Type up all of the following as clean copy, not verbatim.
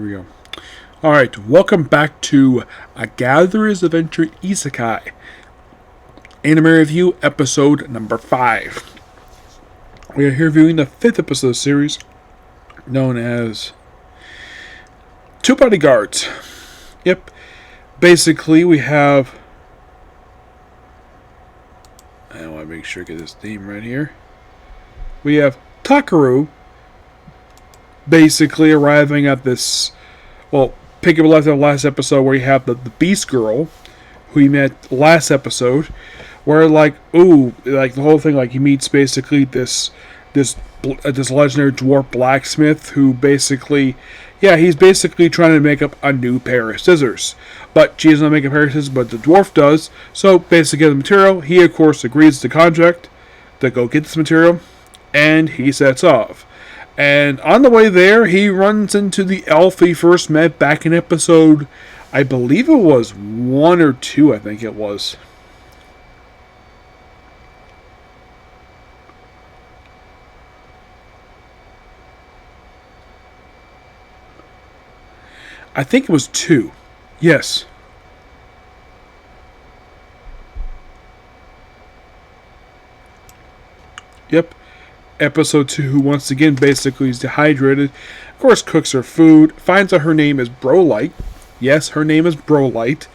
we go. Alright, welcome back to A Gatherer's Adventure Isekai. Anime Review, episode number 5. We are here reviewing the 5th episode of the series, known as Two Bodyguards. Yep. Basically, we have... I want to make sure I get this name right here. We have Takaru basically arriving at this... Well, pick up left the last episode where you have the Beast Girl, who you met last episode, where the whole thing, he meets basically this legendary dwarf blacksmith who basically, he's basically trying to make up a new pair of scissors. But she doesn't make a pair of scissors, but the dwarf does. So basically, get the material. He of course agrees to the contract to go get this material, and he sets off. And on the way there, he runs into the elf he first met back in episode, I believe it was 1 or 2, I think it was. I think it was 2. Yes. Yep. Episode 2, who once again basically is dehydrated. Of course, cooks her food. Finds out her name is Brolight. Yes, her name is Brolight.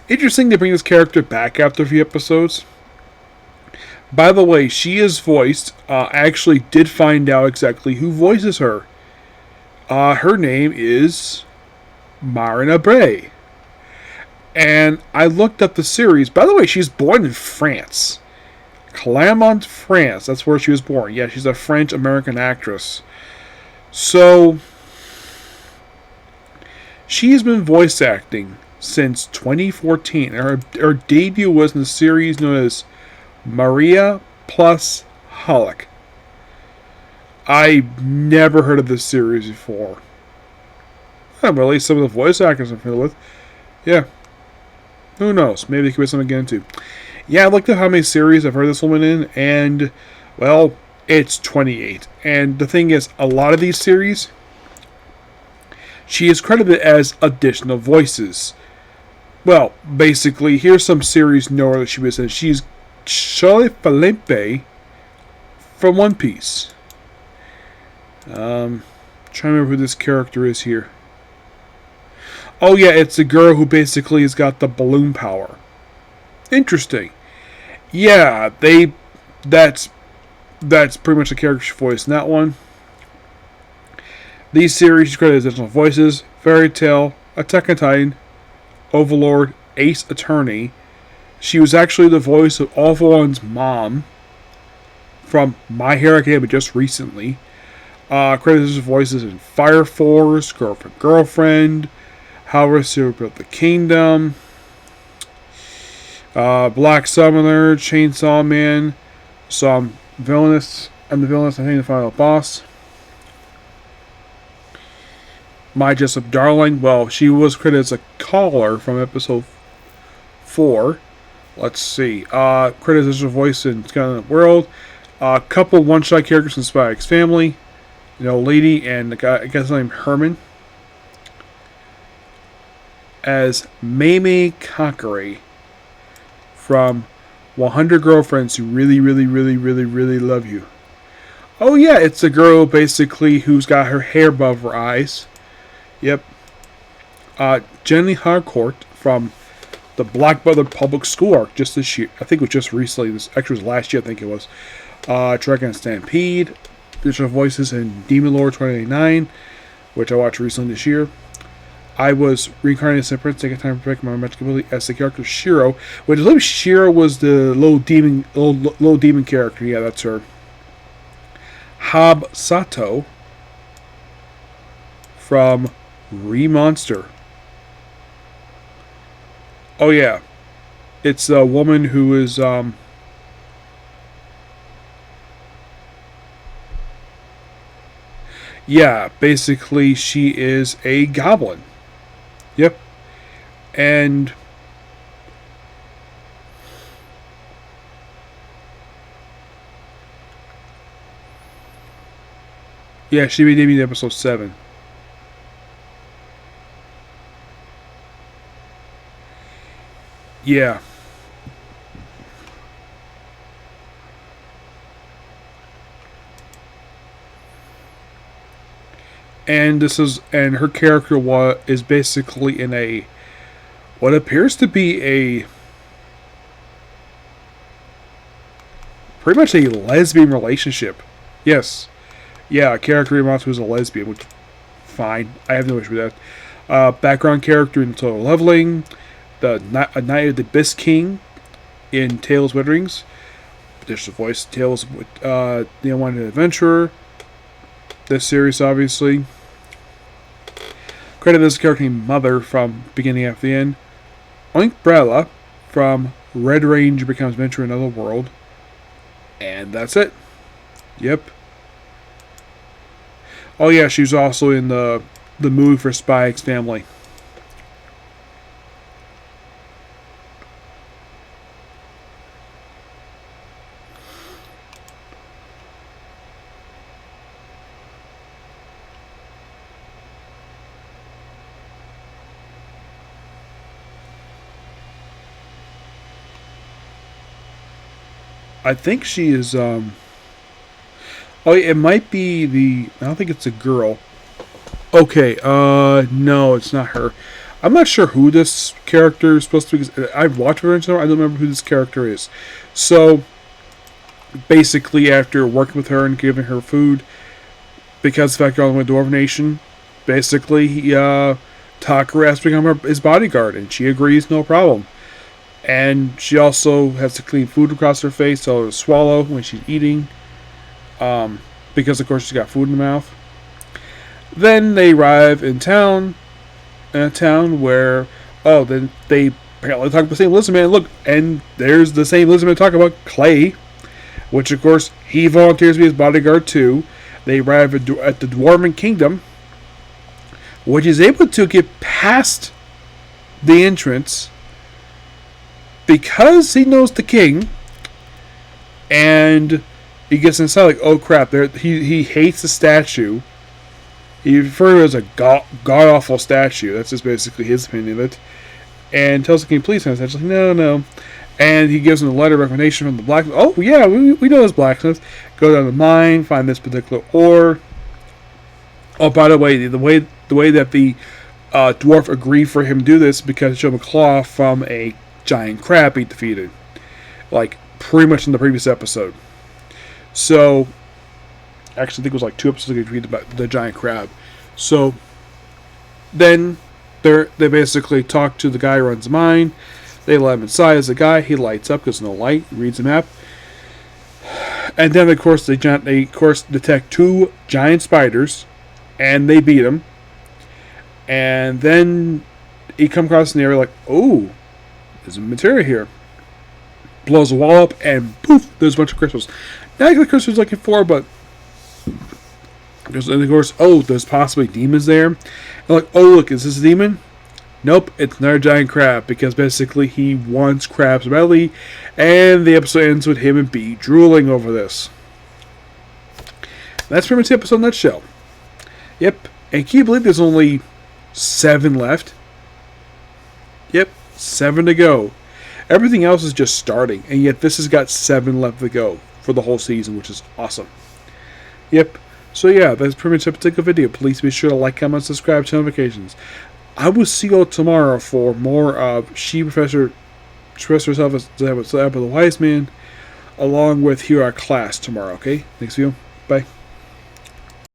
Interesting to bring this character back after a few episodes. By the way, she is voiced. I actually did find out exactly who voices her. Her name is Marina Bray. And I looked up the series. By the way, she's born in France. Clermont, France. That's where she was born. Yeah, she's a French-American actress. So, she's been voice acting since 2014. Her debut was in the series known as Maria Plus Holic. I've never heard of this series before. Really, some of the voice actors I'm familiar with. Yeah. Who knows? Maybe it could be something to get into. Yeah, I looked at how many series I've heard this woman in, and, well, it's 28. And the thing is, a lot of these series, she is credited as additional voices. Well, basically, here's some series know that she was in. She's Charlie Felipe from One Piece. Trying to remember who this character is here. Oh yeah, it's the girl who basically has got the balloon power. Interesting. Yeah, that's pretty much the character voice in that one. These series credit additional voices: Fairy Tail, Attack on Titan, Overlord, Ace Attorney. She was actually the voice of All For One's mom from My Hero Academia just recently. Credited voices in Fire Force, Girlfriend, How Russia Built the Kingdom, Black Summoner, Chainsaw Man, some Villainous, and the Villainous, I think, the final boss. My Jessup Darling, well, she was credited as a caller from episode 4. Let's see. Credited as a voice in Skyline World. A couple one-shot characters in Spy X Family. Lady and the guy, I guess named Herman. As Mame Kakari from 100 Girlfriends Who Really, Really, Really, Really, Really Love You. Oh yeah, it's a girl basically who's got her hair above her eyes. Yep. Jenny Harcourt from the Black Brother Public School arc just this year. I think it was just recently. This actually was last year, I think it was. Dragon Stampede. Additional voices in Demon Lord 2089, which I watched recently this year. I was reincarnated as a prince, taking time to break my magic ability as the character Shiro, which I believe Shiro was the little demon character. Yeah, that's her. Hab Sato from Re-Monster. Oh yeah, it's a woman who is yeah, basically she is a goblin. Yep. And yeah, she debuted in episode 7. Yeah. And her character is basically in a what appears to be a pretty much a lesbian relationship. Yes. Yeah, a character in Monster was a lesbian, which fine. I have no issue with that. Background character in Total Leveling, a Knight of the Abyss King in Tales of Witherings. There's the voice Tales the Unwanted Adventurer. This series, obviously. Credit this character named Mother from beginning after the end. Oinkbrella from Red Ranger becomes Venture in Another World. And that's it. Yep. Oh yeah, she was also in the movie for Spy X Family. I think she is. Oh, it might be the. I don't think it's a girl. Okay. No, it's not her. I'm not sure who this character is supposed to be. Because I've watched her, so I don't remember who this character is. So, basically, after working with her and giving her food, because of the fact you're on the Dwarven Nation, basically, Takara has to become his bodyguard, and she agrees, no problem. And she also has to clean food across her face so to swallow when she's eating. Because, of course, she's got food in her mouth. Then they arrive in a town where, then they apparently talk about the same lizard man. Look, and there's the same lizard man talking about Clay, which, of course, he volunteers to be his bodyguard, too. They arrive at the Dwarven Kingdom, which is able to get past the entrance because he knows the king, and he gets inside like, oh crap, he hates the statue. He refers to it as a god-awful statue. That's just basically his opinion of it. And tells the king, please, and essentially, no. And he gives him a letter of recommendation from the blacksmith. Oh, yeah, we know this blacksmith. Go down the mine, find this particular ore. Oh, by the way, the way that the dwarf agreed for him to do this because he showed him a claw from a giant crab he defeated. Like, pretty much in the previous episode. So, actually, I think it was like 2 episodes ago he defeated the giant crab. So, then they basically talk to the guy who runs the mine. They let him inside as a guy. He lights up because no light. Reads the map. And then, of course, they detect 2 giant spiders. And they beat him. And then he comes across an area like, oh, there's a material here. Blows the wall up, and poof, there's a bunch of crystals. Not like the crystals he's looking for, but and of course, there's possibly demons there. And like, oh, look, is this a demon? Nope, it's another giant crab, because basically he wants crab's belly, and the episode ends with him and B drooling over this. That's pretty much the episode in a nutshell. Yep, and can you believe there's only 7 left? Yep, 7 to go. Everything else is just starting, and yet this has got 7 left to go for the whole season, which is awesome. Yep, so yeah, that's pretty much a particular video. Please be sure to like, comment, subscribe, turn notifications. I will see you all tomorrow for more of Professor herself as the Wise Man, along with Here Our Class tomorrow, okay? Thanks for you. Bye.